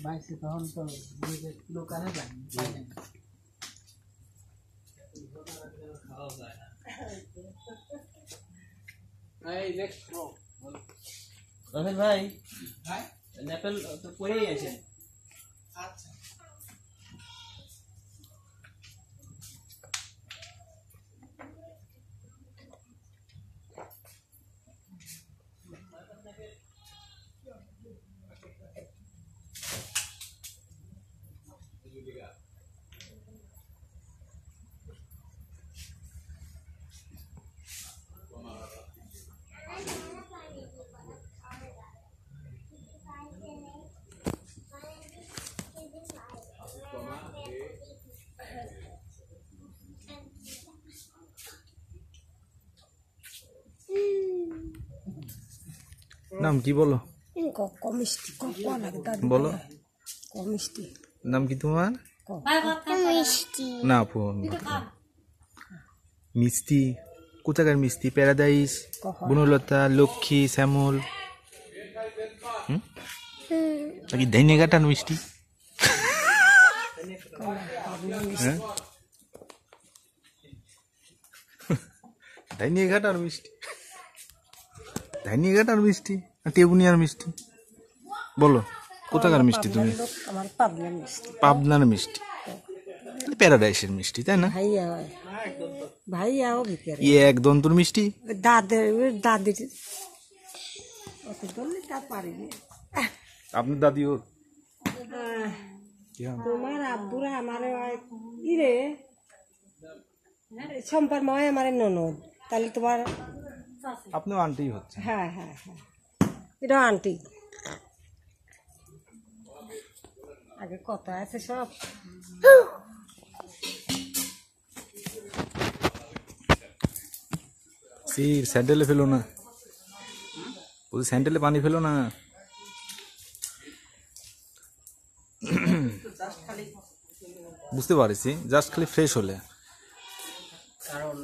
বাইসে তখন তো দোকানে যান রাফেল ভাই নেপাল তো পড়েই আছেন। আচ্ছা নাম কি বলো? মিষ্টি বলো মিষ্টি নাম কি তোমার? মিষ্টি না ফোন মিষ্টি কোথাকার মিষ্টি? প্যারাদাইস, বনলতা, লক্ষ্মী, শ্যামল নাকি ধৈন্যঘাটার মিষ্টি? হ্যাঁ ধৈন্যঘাটার মিষ্টি, ধৈন্যঘাটার মিষ্টি না টেবুনিয়ার মিষ্টি? বলো কোথাকার মিষ্টি তুমি? আমার পাবনার মিষ্টি। পাবনার মিষ্টি, প্যারাডাইসের মিষ্টি তাই না? ভাইয়া ভাইয়াও ভিতরে ইয়ে এক দন্তর মিষ্টি দাদির অত বললে তা পারিনি। আপনার দাদি ওর তোমার আব্বুরা আমার ইরে সম্পার ময় আমার ননদ, তাহলে তোমার আপনিও আন্টি হচ্ছে? হ্যাঁ হ্যাঁ হ্যাঁ এটা আন্টি। আগে কথা আছে সব। স্যান্ডেলে ফেলো না, বলছি স্যান্ডেলে পানি ফেলো না। বুঝতে পারছি, জাস্ট খালি ফ্রেশ হলে। কারণ